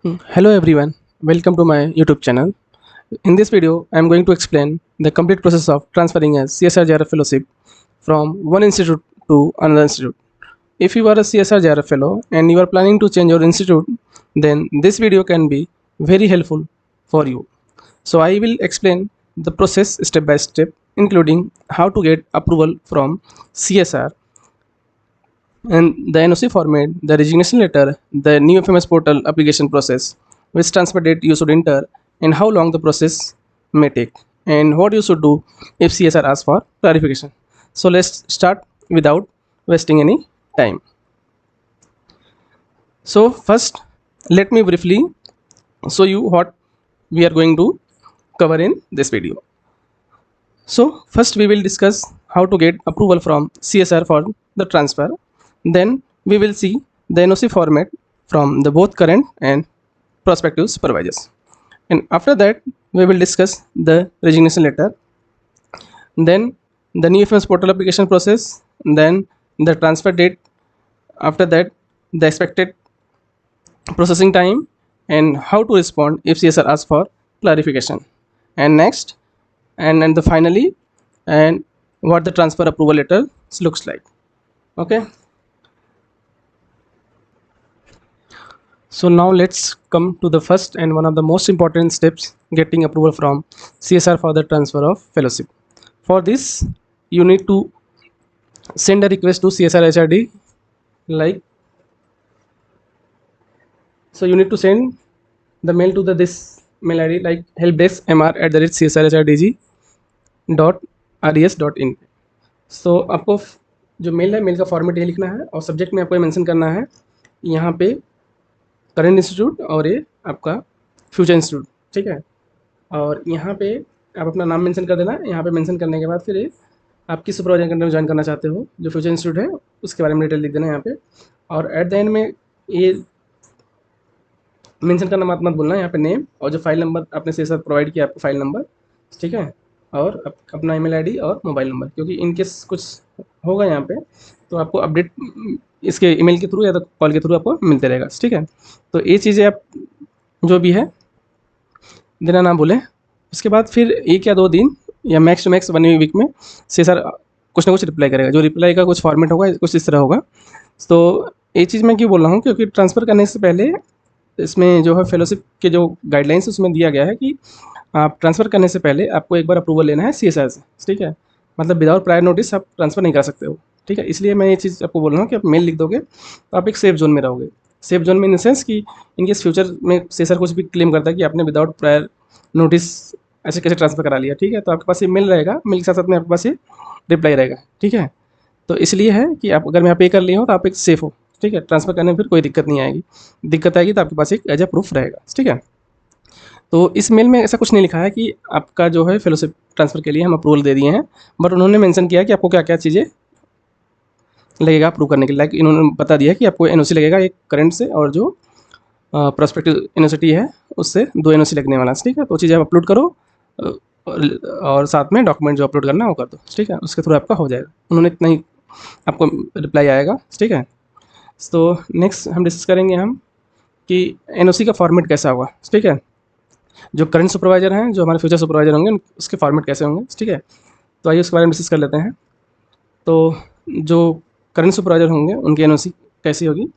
Hello everyone, welcome to my YouTube channel. In this video, I am going to explain the complete process of transferring a CSR JRF fellowship from one institute to another institute. If you are a CSR JRF fellow and you are planning to change your institute, then this video can be very helpful for you. So I will explain the process step by step, including how to get approval from CSR and the NOC format, the resignation letter, the new FMS portal application process, which transfer date you should enter, and how long the process may take, and what you should do if CSR asks for clarification. So let's start without wasting any time. So first, let me briefly show you what we are going to cover in this video. So first we will discuss how to get approval from CSR for the transfer. Then we will see the NOC format from the both current and prospective supervisors. And after that we will discuss the resignation letter, then the new FMS portal application process, then the transfer date, after that the expected processing time, and how to respond if CSR asks for clarification. And next, and the finally, and what the transfer approval letter looks like. Okay, so now let's come to the first and one of the most important steps, getting approval from CSR for the transfer of fellowship. For this you need to send a request to CSR HRD, like, so you need to send the mail to this mail ID like helpdeskmr@csrhd.res.in. सो आपको जो mail है, mail का format ये लिखना है और subject में आपको ये मेंशन करना है यहाँ पे करेंट इंस्टीट्यूट और ये आपका फ्यूचर इंस्टीट्यूट, ठीक है। और यहाँ पे आप अपना नाम मेंशन कर देना। यहाँ पे मेंशन करने के बाद फिर ये आप किस सुपरवाइजर के अंडर ज्वाइन करना चाहते हो, जो फ्यूचर इंस्टीट्यूट है उसके बारे में डिटेल लिख देना यहाँ पे। और एट द एंड में ये मेंशन करना मत बोलना यहाँ पे नेम और जो फाइल नंबर आपने CSR प्रोवाइड किया, आपका फाइल नंबर, ठीक है, और अपना ईमेल आईडी और मोबाइल नंबर, क्योंकि इनकेस कुछ होगा यहाँ पे तो आपको अपडेट इसके ईमेल के थ्रू या तो कॉल के थ्रू आपको मिलते रहेगा, ठीक है। तो ये चीज़ें आप जो भी है देना ना भूलें। उसके बाद फिर 1 या 2 दिन या मैक्स टू मैक्स 1 वीक में CSR कुछ ना कुछ रिप्लाई करेगा। जो रिप्लाई का कुछ फॉर्मेट होगा कुछ इस तरह होगा। तो ये चीज़ मैं क्यों बोल रहा हूँ, क्योंकि ट्रांसफ़र करने से पहले इसमें जो है फेलोशिप के जो गाइडलाइंस उसमें दिया गया है कि आप ट्रांसफ़र करने से पहले आपको एक बार अप्रूवल लेना है CSR से, ठीक है। मतलब विदाउट प्रायर नोटिस आप ट्रांसफ़र नहीं कर सकते हो, ठीक है। इसलिए मैं ये चीज़ आपको बोल रहा हूँ कि आप मेल लिख दोगे तो आप एक सेफ जोन में रहोगे। सेफ जोन में इन द सेंस कि इनकेस फ्यूचर में CSR कुछ भी क्लेम करता है कि आपने विदाउट प्रायर नोटिस ऐसे कैसे ट्रांसफ़र करा लिया, ठीक है, तो आपके पास ये मेल रहेगा, मेल के साथ साथ में आपके पास ये रिप्लाई रहेगा, ठीक है। तो इसलिए है कि आप अगर मैं पे कर लिए हो तो आप एक सेफ़ हो, ठीक है। ट्रांसफ़र करने में फिर कोई दिक्कत नहीं आएगी। दिक्कत आएगी तो आपके पास एक एज ए प्रूफ रहेगा, ठीक है। तो इस मेल में ऐसा कुछ नहीं लिखा है कि आपका जो है फेलोशिप ट्रांसफ़र के लिए हम अप्रूवल दे दिए हैं, बट उन्होंने मेंशन किया कि आपको क्या क्या चीज़ें लगेगा अप्रूव करने के लिए। लाइक इन्होंने बता दिया कि आपको NOC लगेगा एक करंट से और जो प्रोस्पेक्टिव यूनिवर्सिटी है उससे 2 NOC लगने वाला है, ठीक है। तो चीज़ें आप अपलोड करो और साथ में डॉक्यूमेंट जो अपलोड करना है वो कर दो, ठीक है। उसके थ्रू आपका हो जाएगा। उन्होंने इतना ही आपको रिप्लाई आएगा, ठीक है। तो नेक्स्ट हम डिस्कस करेंगे हम कि NOC का फॉर्मेट कैसा होगा, ठीक है। जो करंट सुपरवाइज़र हैं, जो हमारे फ्यूचर सुपरवाइज़र होंगे, उसके फॉर्मेट कैसे होंगे, ठीक है। तो आइए उसके बारे में डिस्कस कर लेते हैं। तो जो करंट सुपरवाइज़र होंगे उनकी NOC कैसी होगी,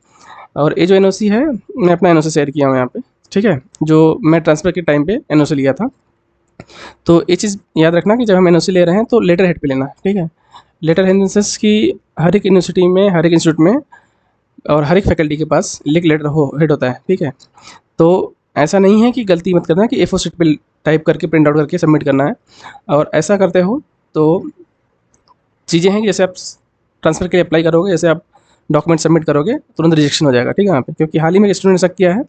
और ये जो NOC है मैं अपना NOC शेयर किया हूँ यहाँ पे, ठीक है, जो मैं ट्रांसफ़र के टाइम पे NOC लिया था। तो ये चीज़ याद रखना कि जब हम NOC ले रहे हैं तो लेटर हेड पे लेना है, ठीक है। Letter head in the sense कि हर एक यूनिवर्सिटी में, हर एक इंस्टीट्यूट में और हर एक फैकल्टी के पास लिख लेटर हेड होता है, ठीक है। तो ऐसा नहीं है कि गलती मत करना कि A4 शीट पे टाइप करके प्रिंट आउट करके सबमिट करना है। और ऐसा करते हो तो चीज़ें हैं कि जैसे आप ट्रांसफ़र के लिए अप्लाई करोगे, जैसे आप डॉक्यूमेंट सबमिट करोगे तुरंत रिजेक्शन हो जाएगा, ठीक है, वहाँ पे। क्योंकि हाल ही में एक स्टूडेंट ने शक किया है,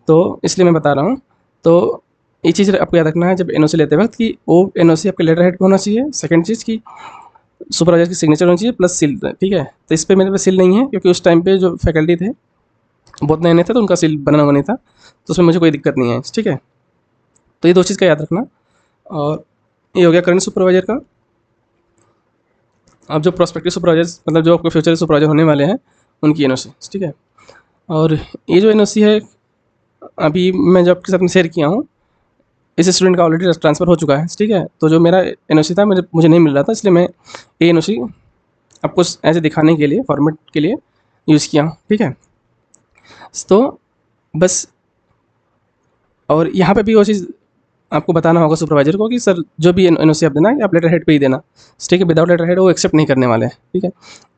तो इसलिए मैं बता रहा हूँ। तो ये चीज़ आपको याद रखना है जब NOC लेते वक्त कि वो NOC आपके लेटर हेड पे होना चाहिए। सेकंड चीज़ कि सुपरवाइजर की सिग्नेचर होनी चाहिए प्लस सील, ठीक है। तो इस पर मेरे पे सील नहीं है क्योंकि उस टाइम पे जो फैकल्टी थे बहुत नए नए थे तो उनका सील बना हुआ नहीं था, तो उसमें मुझे कोई दिक्कत नहीं है, ठीक है। तो ये 2 चीज़ का याद रखना। और ये हो गया करंट सुपरवाइजर का। अब जो प्रोस्पेक्टिव सुपरवाइजर्स, मतलब जो आपके फ्यूचर सुपरवाइजर होने वाले हैं, उनकी NOC, ठीक है। और ये जो NOC है अभी मैं जो आपके साथ में शेयर किया हूँ, इस स्टूडेंट का ऑलरेडी ट्रांसफ़र हो चुका है, ठीक है। तो जो मेरा एनओसी था मुझे नहीं मिल रहा था, इसलिए मैं ये एनओसी आपको ऐसे दिखाने के लिए, फॉर्मेट के लिए यूज़ किया हूँ, ठीक है। तो बस, और यहाँ पे भी वो चीज़ आपको बताना होगा सुपरवाइज़र को कि सर जो भी एनओसी आप देना है आप लेटर हेड पे ही देना, ठीक है। विदाउट लेटर हेड वो एक्सेप्ट नहीं करने वाले हैं, ठीक है।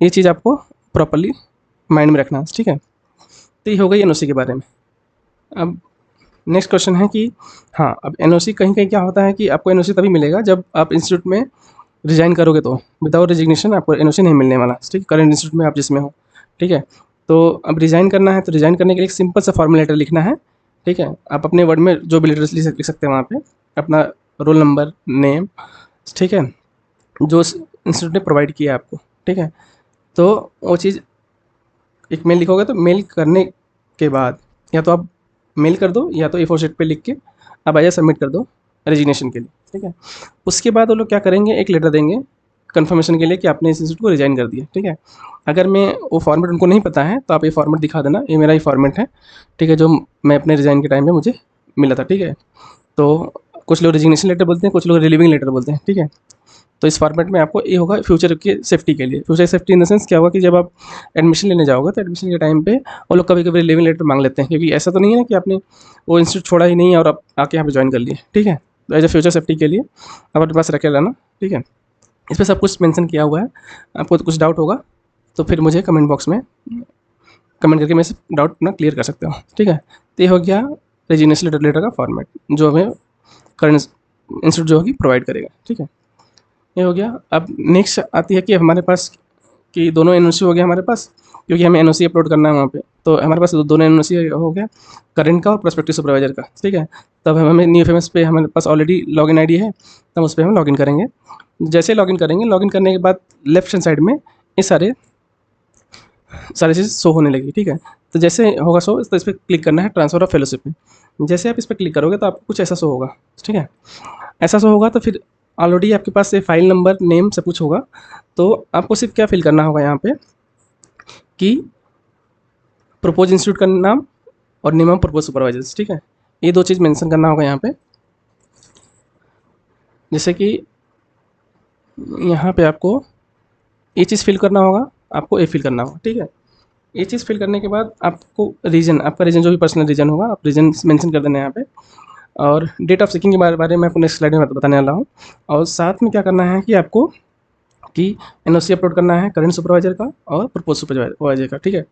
ये चीज़ आपको प्रॉपर्ली माइंड में रखना है, ठीक है। तो ये हो गई एनओसी के बारे में। अब नेक्स्ट क्वेश्चन है कि हाँ, अब एनओसी कहीं-कहीं क्या होता है कि आपको एनओसी तभी मिलेगा जब आप इंस्टीट्यूट में रिज़ाइन करोगे तो। विदाउट रेजिग्नेशन आपको एनओसी नहीं मिलने वाला, ठीक है, करंट इंस्टीट्यूट में आप जिसमें हो, ठीक है। तो अब रिज़ाइन करना है, तो रिज़ाइन करने के लिए एक सिंपल सा फॉर्मल लेटर लिखना है, ठीक है। आप अपने वर्ड में जो भी लेटर्स लिख सकते हैं वहाँ पे, अपना रोल नंबर, नेम, ठीक है, जो इंस्टीट्यूट ने प्रोवाइड किया है आपको, ठीक है। तो वो चीज़ एक मेल लिखोगे, तो मेल करने के बाद या तो आप मेल कर दो या तो ए4 शीट पे लिख के आप आइए सबमिट कर दो रेजिग्नेशन के लिए, ठीक है। उसके बाद वो लोग क्या करेंगे, एक लेटर देंगे कन्फर्मेशन के लिए कि आपने इस इंस्टीट्यूट को रिज़ाइन कर दिया, ठीक है। अगर मैं वो फॉर्मेट उनको नहीं पता है तो आप ये फॉर्मेट दिखा देना, ये मेरा ही फॉर्मेट है, ठीक है, जो मैं अपने रिज़ाइन के टाइम पे मुझे मिला था, ठीक है। तो कुछ लोग रेजिग्नेशन लेटर बोलते हैं, कुछ लोग रिलीविंग लेटर बोलते हैं, ठीक है। तो इस फॉर्मेट में आपको ये होगा फ्यूचर की सेफ्टी के लिए। Future safety in the sense क्या होगा कि जब आप एडमिशन लेने जाओगे तो एडमिशन के टाइम पे वो लोग कभी-कभी रिलीविंग लेटर माँग लेते हैं, क्योंकि ऐसा तो नहीं है ना कि आपने वो इंस्टीट्यूट छोड़ा ही नहीं है और आप आके यहाँ पे जॉइन कर लिए, ठीक है। तो एज़ अ फ्यूचर सेफ्टी के लिए आप अपने पास रखे रहना, ठीक है। इस पे सब कुछ मेंशन किया हुआ है। आपको कुछ डाउट होगा तो फिर मुझे कमेंट बॉक्स में कमेंट करके मेरे से डाउट अपना क्लियर कर सकते हो, ठीक है। तो ये हो गया रेजिग्नेशन लेटर का फॉर्मेट जो हमें करंट इंस्टीट्यूट जो होगी प्रोवाइड करेगा, ठीक है। ये हो गया। अब नेक्स्ट आती है कि हमारे पास कि दोनों एनओसी हो गया हमारे पास, क्योंकि हमें एनओसी अपलोड करना है वहाँ पे। तो हमारे पास दोनों एनओसी हो गया, करंट का और प्रोस्पेक्टिव सुपरवाइजर का, ठीक है। तब हमें न्यू फेमस पे हमारे पास ऑलरेडी लॉगिन आईडी है, तब उस पर हम लॉगिन करेंगे। जैसे लॉगिन करेंगे, लॉगिन करने के बाद लेफ्ट हैंड साइड में ये सारी चीज़ शो होने लगी, ठीक है। तो जैसे होगा शो, तो इस पर क्लिक करना है ट्रांसफर ऑफ फेलोशिप में। जैसे आप इस पर क्लिक करोगे तो आपको कुछ ऐसा शो होगा, ठीक है। ऐसा शो होगा तो फिर ऑलरेडी आपके पास ये फाइल नंबर, नेम सब कुछ होगा। तो आपको सिर्फ क्या फिल करना होगा यहाँ पे कि प्रपोज इंस्टीट्यूट का नाम और नेम ऑफ प्रपोज सुपरवाइजर्स, ठीक है। ये दो चीज़ मेंशन करना होगा यहाँ पे। जैसे कि यहाँ पे आपको ये चीज़ फिल करना होगा, आपको ये फिल करना होगा, ठीक है। ये चीज़ फिल करने के बाद आपको रीजन, आपका रीजन जो भी पर्सनल रीजन होगा आप रीजन मेंशन कर देना है यहाँ पे। और डेट ऑफ सीकिंग के बारे में आपको नेक्स्ट स्लाइड में बताने वाला हूँ। और साथ में क्या करना है कि आपको कि एनओसी अपलोड करना है करंट सुपरवाइजर का और प्रपोज सुपरवाइजर का, ठीक है।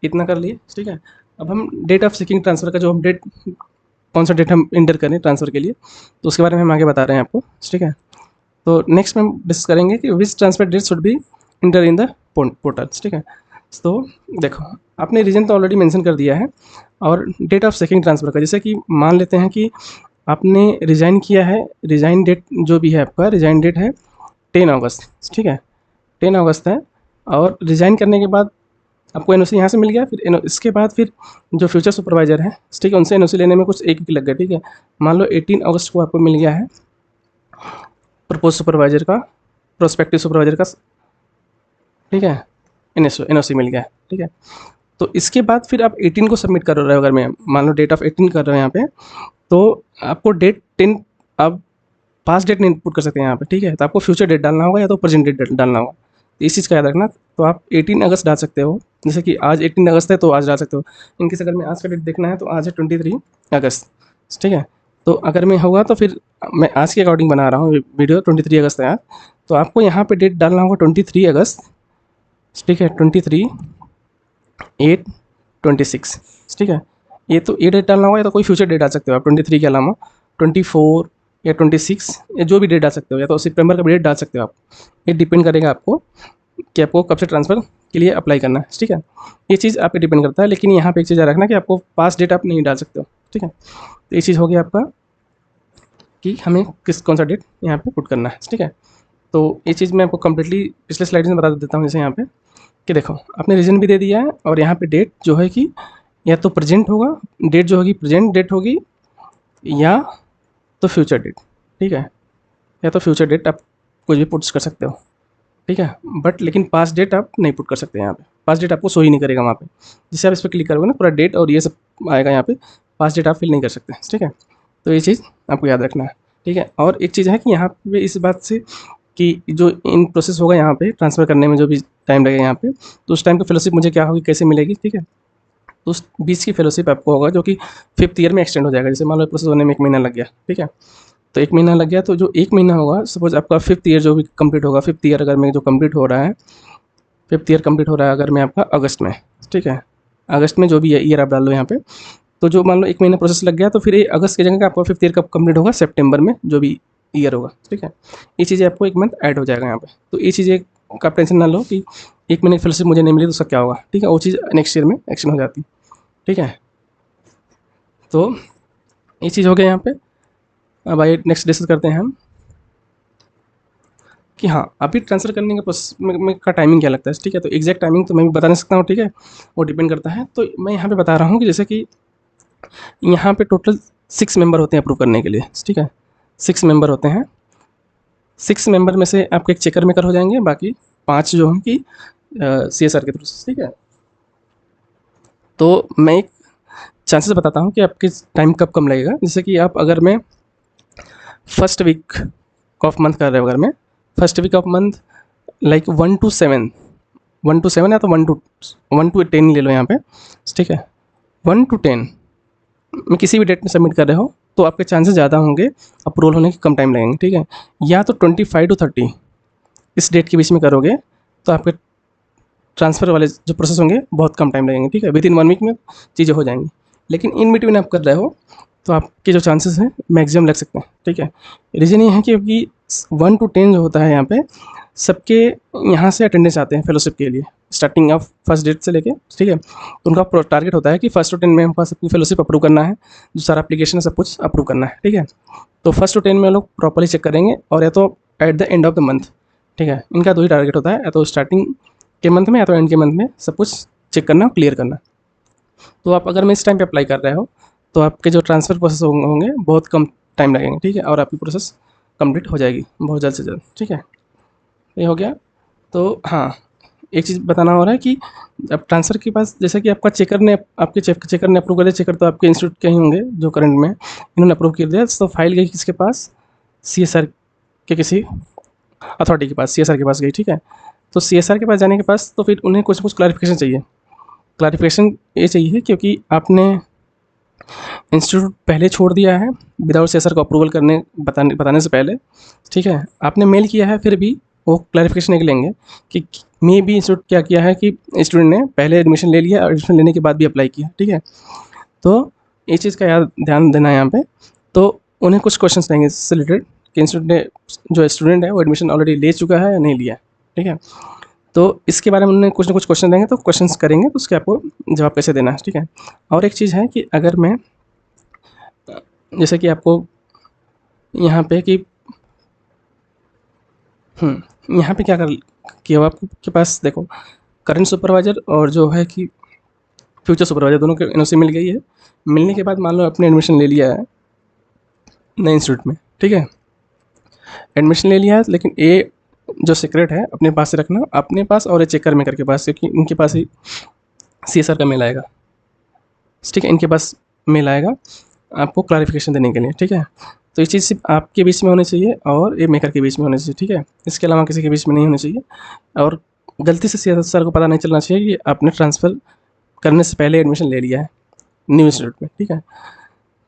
इतना कर लिए, ठीक है। अब हम डेट ऑफ सीकिंग ट्रांसफ़र का जो हम डेट, कौन सा डेट हम इंटर करें ट्रांसफ़र के लिए, तो उसके बारे में हम आगे बता रहे हैं आपको, ठीक है। तो नेक्स्ट में हम डिस्कस करेंगे कि which transfer date should be enter in the portals, ठीक है। तो देखो, आपने रीजन तो ऑलरेडी मेंशन कर दिया है, और डेट ऑफ सेकंड ट्रांसफ़र का, जैसे कि मान लेते हैं कि आपने रिज़ाइन किया है, रिज़ाइन डेट जो भी है आपका रिज़ाइन डेट है 10 अगस्त, ठीक है, 10 अगस्त है। और रिज़ाइन करने के बाद आपको एनओसी यहाँ से मिल गया, फिर इसके बाद फिर जो फ्यूचर सुपरवाइज़र है, ठीक है, उनसे एनओसी लेने में कुछ एक वीक लग गया, ठीक है। मान लो 18 अगस्त को आपको मिल गया है प्रपोज सुपरवाइजर का, प्रोस्पेक्टिव सुपरवाइजर का, ठीक है, एनओसी मिल गया है, ठीक है। तो इसके बाद फिर आप 18 को सबमिट कर रहे हो, अगर मैं मान लो डेट ऑफ 18 कर रहे हो यहाँ पे, तो आपको डेट 10 आप पास्ट डेट नहीं इनपुट कर सकते हैं यहाँ पे, ठीक है। तो आपको फ्यूचर डेट डालना होगा या तो प्रेजेंट डेट डालना होगा। तो इस चीज़ का याद रखना। तो आप 18 अगस्त डाल सकते हो, जैसे कि आज 18 अगस्त है तो आज डाल सकते हो। इनकेस अगर मैं आज का डेट देखना है तो आज है 23 अगस्त, ठीक है। तो अगर मैं होगा तो फिर मैं आज के अकॉर्डिंग बना रहा हूँ वीडियो, 23 अगस्त है आज, तो आपको यहाँ पे डेट डालना होगा 23 अगस्त, ठीक है, 23/8/26, ठीक है। ये तो ये डेट डालना होगा, या तो कोई फ्यूचर डेट डाल सकते हो आप 23 के अलावा, 24 या 26 या जो भी डेट डाल सकते हो, या तो सितंबर का भी डेट डाल सकते हो आप। ये डिपेंड करेगा आपको कि आपको कब से ट्रांसफ़र के लिए अप्लाई करना है, ठीक है। ये चीज़ आप पे डिपेंड करता है, लेकिन यहाँ पे एक चीज़ याद रखना कि आपको पास डेट आप नहीं डाल सकते हो, ठीक है। तो ये चीज़ हो गया आपका कि हमें कौन सा डेट यहाँ पे पुट करना है, ठीक है। तो ये चीज़ मैं आपको कम्प्लीटली पिछले स्लाइड में बता देता हूँ। जैसे यहाँ पे कि देखो, आपने रीजन भी दे दिया है, और यहाँ पे डेट जो है कि या तो प्रेजेंट होगा, डेट जो होगी प्रेजेंट डेट होगी, या तो फ्यूचर डेट, ठीक है। या तो फ्यूचर डेट आप कुछ भी पुट कर सकते हो, ठीक है। बट लेकिन पास्ट डेट आप नहीं पुट कर सकते यहाँ पे, पास्ट डेट आपको शो ही नहीं करेगा वहाँ पे। जैसे आप इस पर क्लिक करोगे ना, पूरा डेट और ये सब आएगा यहाँ पे, पास डेट आप फिल नहीं कर सकते, ठीक है। तो ये चीज़ आपको याद रखना है, ठीक है। और एक चीज़ है कि यहाँ पे इस बात से कि जो इन प्रोसेस होगा यहाँ पे ट्रांसफ़र करने में जो भी टाइम लगेगा यहाँ पे, तो उस टाइम की फेलोशिप मुझे क्या होगी, कैसे मिलेगी, ठीक है। तो उस बीच की फेलोशिप आपको होगा जो कि 5th ईयर में एक्सटेंड हो जाएगा। जैसे मान लो प्रोसेस होने में 1 महीना लग गया, ठीक है। तो 1 महीना लग गया, तो जो 1 महीना होगा, सपोज़ आपका 5th ईयर जो भी कंप्लीट होगा, 5th ईयर अगर में जो कंप्लीट हो रहा है, 5th ईयर कंप्लीट हो रहा है अगर मैं आपका अगस्त में, ठीक है। अगस्त में जो भी ईयर आप डाल लो यहाँ पे, तो जो मान लो 1 महीना प्रोसेस लग गया, तो फिर ये अगस्त की जगह आपका 5th ईयर कब कंप्लीट होगा, सितंबर में जो भी ईयर होगा, ठीक है। ये चीज़ें आपको 1 मंथ ऐड हो जाएगा यहाँ पे। तो ये चीज़ें का आप टेंशन ना लो कि 1 महीने की फेलोशिप मुझे नहीं मिली तो उसका क्या होगा, ठीक है। वो चीज़ नेक्स्ट ईयर में एक्सटेंड हो जाती है, ठीक है। तो ये चीज़ हो गया यहाँ पे। अब आइए नेक्स्ट डिस्कस करते हैं हम कि हाँ, अभी ट्रांसफ़र करने का प्रोसेस में का टाइमिंग क्या लगता है, ठीक है। तो एग्जैक्ट टाइमिंग तो मैं भी बता नहीं सकता हूँ, ठीक है, वो डिपेंड करता है। तो मैं यहाँ पे बता रहा हूँ कि जैसे कि यहाँ पे टोटल 6 मेंबर होते हैं अप्रूव करने के लिए, ठीक है। 6 मेंबर होते हैं। 6 मेंबर में से आपके एक चेकर मेकर हो जाएंगे, बाकी 5 जो हैं कि CSR के थ्रू, ठीक है। तो मैं एक चांसेस बताता हूँ कि आपके टाइम कब कम लगेगा। जैसे कि आप अगर मैं फर्स्ट वीक ऑफ मंथ कर रहे हो, अगर मैं first week of month like 1 to 7, 1 to 7 या तो 1 to 10 ले लो यहाँ पे, ठीक है। 1 to 10 में किसी भी डेट में सबमिट कर रहे हो तो आपके चांसेस ज़्यादा होंगे, अप्रूवल होने के कम टाइम लगेंगे, ठीक है। या तो 25 to 30 इस डेट के बीच में करोगे तो आपके ट्रांसफ़र वाले जो प्रोसेस होंगे बहुत कम टाइम लगेंगे, ठीक है। विदिन 1 वीक में चीज़ें हो जाएंगी। लेकिन इन बिटवीन आप कर रहे हो तो आपके जो चांसेस हैं मैक्सिमम लग सकते हैं, ठीक है। रीज़न ये है कि 1 to 10 जो होता है यहाँ पे सबके यहाँ से अटेंडेंस आते हैं फेलोशिप के लिए, स्टार्टिंग ऑफ फर्स्ट डेट से लेके, ठीक है। तो उनका टारगेट होता है कि 1 to 10 में हमको सबकी फेलोशिप अप्रूव करना है, जो सारा एप्लीकेशन है सब कुछ अप्रूव करना है, ठीक है। तो 1 to 10 में लोग प्रॉपर्ली चेक करेंगे, और या तो at the end of the month, ठीक है। इनका 2 ही टारगेट होता है, या तो स्टार्टिंग के मंथ में या तो एंड के मंथ में सब कुछ चेक करना, क्लियर करना। तो आप अगर मैं इस टाइम पे अप्लाई कर रहे हो तो आपके जो ट्रांसफ़र प्रोसेस होंगे बहुत कम टाइम लगेंगे, ठीक है। और आपकी प्रोसेस कंप्लीट हो जाएगी बहुत जल्द से जल्द, ठीक है। ये हो गया। तो हाँ, एक चीज़ बताना हो रहा है कि अब ट्रांसफ़र के पास जैसे कि आपका चेकर ने आपके चेकर ने अप्रूव कर दिया, चेकर तो आपके इंस्टीट्यूट के ही होंगे जो करंट में, इन्होंने अप्रूव कर दिया, तो फाइल गई किसके पास, CSR के किसी अथॉरिटी के पास, CSR के पास गई, ठीक है। तो CSR के पास जाने के पास तो फिर उन्हें कुछ ना कुछ क्लैरिफिकेशन चाहिए। क्लैरिफिकेशन ये चाहिए क्योंकि आपने इंस्टीट्यूट पहले छोड़ दिया है विदाउट CSR को अप्रूवल करने बताने से पहले, ठीक है। आपने मेल किया है, फिर भी वो क्लैरिफिकेशन के लेंगे कि मे भी इंस्टीट्यूट क्या किया है कि स्टूडेंट ने पहले एडमिशन ले लिया और एडमिशन लेने के बाद भी अप्लाई किया, ठीक है। तो ये चीज़ का ध्यान देना है यहाँ पे। तो उन्हें कुछ क्वेश्चंस रहेंगे इससे रिलेटेड कि इंस्टीट्यूट ने जो स्टूडेंट है वो एडमिशन ऑलरेडी ले चुका है या नहीं लिया, ठीक है। तो इसके बारे में उन्हें कुछ ना कुछ क्वेश्चन देंगे, तो क्वेश्चंस करेंगे तो उसके आपको जवाब कैसे देना है, ठीक है। और एक चीज़ है कि अगर मैं जैसे कि आपको यहाँ पे कि यहाँ पे क्या कर किया हुआ आपको के पास, देखो करंट सुपरवाइज़र और जो है कि फ्यूचर सुपरवाइज़र दोनों के एनओसी मिल गई है। मिलने के बाद मान लो आपने एडमिशन ले लिया है नए इंस्टीट्यूट में, ठीक है। एडमिशन ले लिया है, लेकिन ये जो सीक्रेट है अपने पास से रखना, अपने पास और ये चेकर मेकर के पास, क्योंकि उनके पास ही CSR का मेल आएगा, ठीक है। इनके पास मेल आएगा आपको क्लैरिफिकेशन देने के लिए, ठीक है। तो ये चीज़ सिर्फ आपके बीच में होनी चाहिए और ये मेकर के बीच में होनी चाहिए, ठीक है। इसके अलावा किसी के बीच में नहीं होनी चाहिए। और गलती से CSR को पता नहीं चलना चाहिए कि आपने ट्रांसफ़र करने से पहले एडमिशन ले लिया है न्यू इंस्टीट्यूट में, ठीक है।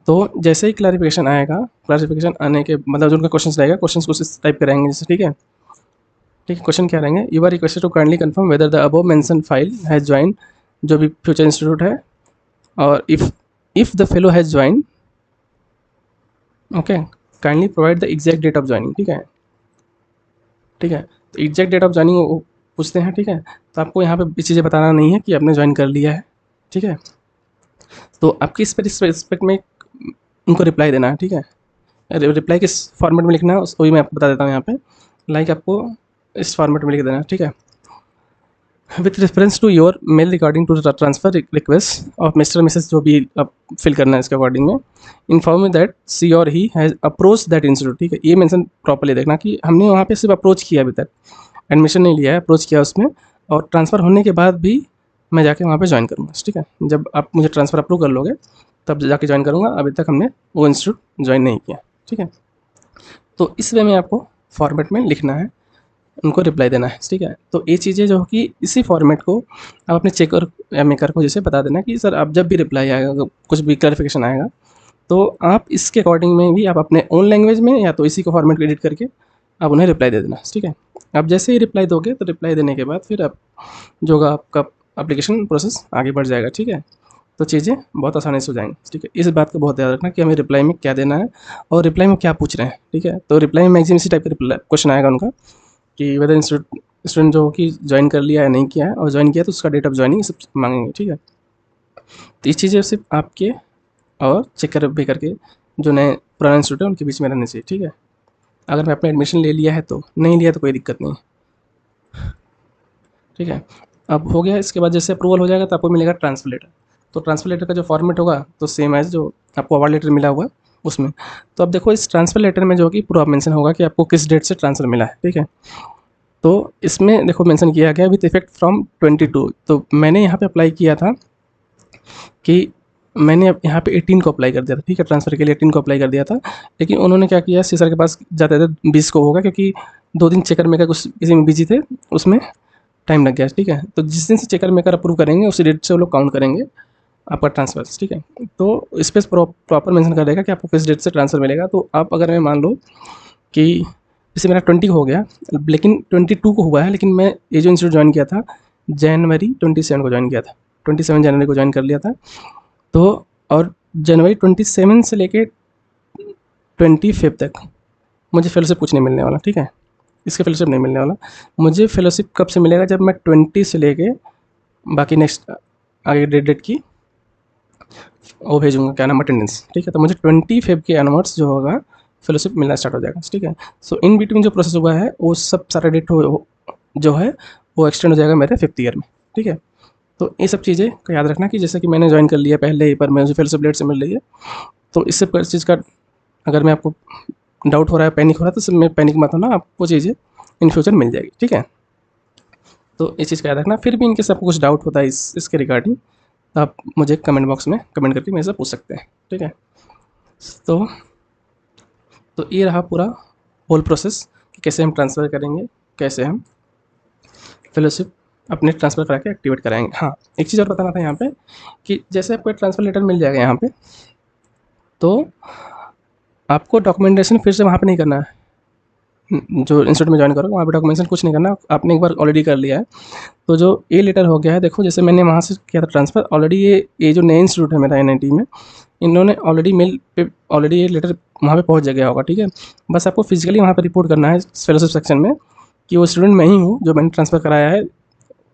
तो जैसे ही क्लैरिफिकेशन आएगा, क्लैरिफिकेशन आने के मतलब जो उनका क्वेश्चन रहेगा, क्वेश्चन कुछ इस टाइप के रहेंगे जैसे, ठीक है। ठीक है, क्वेश्चन क्या रहेंगे, you are requested to kindly confirm whether the above mention file has join, जो भी फ्यूचर इंस्टीट्यूट है, और if the fellow has join, okay, kindly provide the exact date of joining, ठीक है। ठीक है, तो एग्जैक्ट डेट ऑफ ज्वाइनिंग वो पूछते हैं, ठीक है। तो आपको यहाँ पे ये चीज़ें बताना नहीं है कि आपने ज्वाइन कर लिया है, ठीक है। तो आपकी इस रिस्पेक्ट में उनको रिप्लाई देना है, ठीक है। रिप्लाई किस फॉर्मेट में लिखना है उसको भी मैं आपको बता देता हूँ यहाँ पे। लाइक आपको इस फॉर्मेट में लिख देना है, ठीक है। With reference to your mail regarding to transfer request of mister missus, जो भी आप फिल करना है इसके अकॉर्डिंग में, इन्फॉर्म दैट सी और he has approach that institute, ठीक है। ये मेंशन प्रॉपर्ली देखना कि हमने वहाँ पे सिर्फ अप्रोच किया, अभी तक एडमिशन नहीं लिया है, अप्रोच किया उसमें, और ट्रांसफ़र होने के बाद भी मैं जाके वहाँ पे ज्वाइन करूँगा, ठीक है। जब आप मुझे ट्रांसफ़र अप्रूव कर लोगे तब जाके ज्वाइन करूँगा, अभी तक हमने वो इंस्टीट्यूट ज्वाइन नहीं किया, ठीक है। तो इस वे में आपको फॉर्मेट में लिखना है, उनको रिप्लाई देना है, ठीक है। तो ये चीज़ें जो कि इसी फॉर्मेट को आप अपने चेकर या मेकर को जैसे बता देना कि सर आप जब भी रिप्लाई आएगा, कुछ भी क्लैरिफिकेशन आएगा, तो आप इसके अकॉर्डिंग में भी आप अपने ओन लैंग्वेज में या तो इसी को फॉर्मेट को एडिट करके आप उन्हें रिप्लाई दे देना, ठीक है। आप जैसे ही रिप्लाई दोगे तो रिप्लाई देने के बाद फिर आप जो होगा आपका एप्लीकेशन प्रोसेस आगे बढ़ जाएगा, ठीक है। तो चीज़ें बहुत आसानी से हो जाएंगी, ठीक है। इस बात का बहुत ध्यान रखना कि हमें रिप्लाई में क्या देना है और रिप्लाई में क्या पूछ रहे हैं, ठीक है। तो रिप्लाई में मैक्सिमम इसी टाइप का क्वेश्चन आएगा उनका कि वेदर स्टूडेंट जो कि ज्वाइन कर लिया है नहीं किया है, और ज्वाइन किया तो उसका डेट ऑफ ज्वाइनिंग सब मांगेंगे, ठीक है। तो इस चीज़ें सिर्फ आपके और चेकर भी करके जो नए पुराने इंस्टीट्यूट है उनके बीच में रहने चाहिए, ठीक है। अगर मैं अपना एडमिशन ले लिया है तो, नहीं लिया तो कोई दिक्कत नहीं, ठीक है। अब हो गया, इसके बाद जैसे अप्रूवल हो जाएगा तो आपको मिलेगा ट्रांसफर लेटर। तो ट्रांसफर लेटर का जो फॉर्मेट होगा तो सेम एज जो आपको अवार्ड लेटर मिला हुआ है उसमें। तो अब देखो इस ट्रांसफर लेटर में जो कि पूरा मेंशन होगा कि आपको किस डेट से ट्रांसफर मिला है, ठीक है। तो इसमें देखो मेंशन किया गया विद इफेक्ट फ्रॉम 22। तो मैंने यहाँ पे अप्लाई किया था कि मैंने अब यहाँ पे 18 को अप्लाई कर दिया था, ठीक है। ट्रांसफ़र के लिए 18 को अप्लाई कर दिया था, लेकिन उन्होंने क्या किया, सीसर के पास जाते थे 20 को होगा, क्योंकि 2 दिन चेकर मेकर कुछ किसी में बिजी थे, उसमें टाइम लग गया, ठीक है। तो जिस दिन से चेकर मेकर अप्रूव करेंगे उसी डेट से वो लोग काउंट करेंगे आपका ट्रांसफ़र, ठीक है। तो इस पर प्रॉपर मेंशन कर देगा कि आपको किस डेट से ट्रांसफ़र मिलेगा। तो आप अगर मैं मान लो कि जैसे मेरा 20 हो गया, लेकिन 22 को हुआ है, लेकिन मैं ये जो इंस्टीट्यूट ज्वाइन किया था जनवरी 27 को ज्वाइन किया था, 27 जनवरी को ज्वाइन कर लिया था। तो और जनवरी 27 से लेके 25 तक मुझे फेलोशिप कुछ नहीं मिलने वाला, ठीक है। इसके फेलोशिप नहीं मिलने वाला। मुझे फेलोशिप कब से मिलेगा, जब मैं 20 से लेके बाकी नेक्स्ट आगे डेट की वो भेजूँगा, क्या नाम, अटेंडेंस, ठीक है। तो मुझे 25 के ऑनवर्ड्स जो होगा फेलोशिप मिलना स्टार्ट हो जाएगा, ठीक है। सो इन बिटवीन जो प्रोसेस हुआ है वो सब सारा डेट जो है वो एक्सटेंड हो जाएगा मेरे 5th ईयर में, ठीक है। तो ये सब चीज़ें का याद रखना कि जैसे कि मैंने ज्वाइन कर लिया पहले ही, पर मुझे फेलोशिप लेट से मिल रही है। तो इससे पर चीज़ का अगर मैं आपको डाउट हो रहा है, पैनिक हो रहा है, तो सब में पैनिक मत होना, आपको चीज़ें इन फ्यूचर मिल जाएगी, ठीक है। तो इस चीज़ का याद रखना। फिर भी इनकेस आपको कुछ डाउट होता है इसके रिगार्डिंग, तो आप मुझे कमेंट बॉक्स में कमेंट करके मेरे से पूछ सकते हैं, ठीक है। तो ये रहा पूरा होल प्रोसेस कि कैसे हम ट्रांसफ़र करेंगे, कैसे हम फेलोशिप अपने ट्रांसफ़र करा के एक्टिवेट कराएंगे। हाँ, एक चीज़ और बताना था यहाँ पे कि जैसे आपको ट्रांसफ़र लेटर मिल जाएगा यहाँ पे, तो आपको डॉक्यूमेंटेशन फिर से वहाँ पे नहीं करना है। जो इंस्टीट्यूट में ज्वाइन करोगे वहाँ पे डॉक्यूमेंटेशन कुछ नहीं करना, आपने एक बार ऑलरेडी कर लिया है। तो जो ए लेटर हो गया है, देखो जैसे मैंने वहाँ से किया था ट्रांसफ़र, ऑलरेडी ये जो नया इंस्टीट्यूट है मेरा NIT में, इन्होंने ऑलरेडी मेल पे ऑलरेडी ये लेटर वहाँ पे पहुँच गया होगा, ठीक है। बस आपको फिजिकली वहाँ पे रिपोर्ट करना है फेलोशिप सेक्शन में कि वो स्टूडेंट मैं ही हूँ जो मैंने ट्रांसफ़र कराया है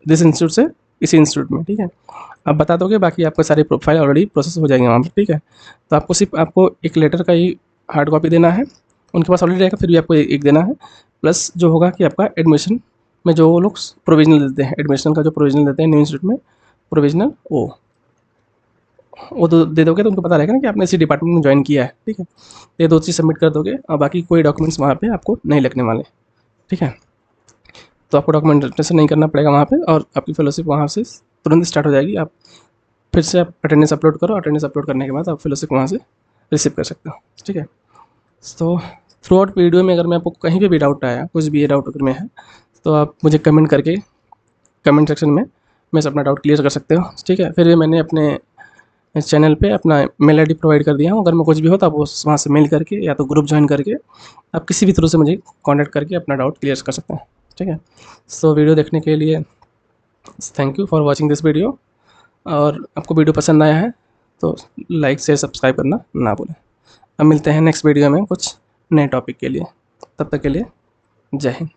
दिस इंस्टीट्यूट से इसी इंस्टीट्यूट में, ठीक है। आप बता दोगे, बाकी आपका सारी प्रोफाइल ऑलरेडी प्रोसेस हो जाएंगे वहाँ पर, ठीक है। तो आपको सिर्फ आपको एक लेटर का ही हार्ड कॉपी देना है, उनके पास ऑलरेडी रहेगा, फिर भी आपको एक देना है। प्लस जो होगा कि आपका एडमिशन में जो वो लोग प्रोविजनल देते हैं, एडमिशन का जो प्रोविजनल देते हैं न्यू इंस्टीट्यूट में, प्रोविजनल वो दे दोगे तो उनको पता रहेगा ना कि आपने इसी डिपार्टमेंट में ज्वाइन किया है, ठीक है। ये 2 चीज़ सबमिट कर दोगे और बाकी कोई डॉक्यूमेंट्स वहाँ पे आपको नहीं लगने वाले, ठीक है। तो आपको डॉक्यूमेंटेशन नहीं करना पड़ेगा वहाँ पे, और आपकी फेलोशिप वहाँ से तुरंत स्टार्ट हो जाएगी। आप फिर से आप अटेंडेंस अपलोड करो, अटेंडेंस अपलोड करने के बाद आप फेलोशिप वहाँ से रिसीव कर सकते हो, ठीक है। तो थ्रू आउट वीडियो में अगर मैं आपको कहीं पे भी डाउट आया, कुछ भी ये डाउट अगर में है, तो आप मुझे कमेंट करके कमेंट सेक्शन में मैं अपना डाउट क्लियर कर सकते हो, ठीक है। फिर भी मैंने अपने चैनल पे अपना मेल ID प्रोवाइड कर दिया हूँ, अगर मैं कुछ भी हो तो आप वहाँ से मेल करके या तो ग्रुप ज्वाइन करके आप किसी भी थ्रू से मुझे कॉन्टैक्ट करके अपना डाउट क्लियर कर सकते हैं, ठीक है। सो वीडियो देखने के लिए thank you for watching this video, और आपको वीडियो पसंद आया है तो लाइक शेयर सब्सक्राइब करना ना भूलें। अब मिलते हैं नेक्स्ट वीडियो में कुछ नए टॉपिक के लिए, तब तक के लिए जय हिंद।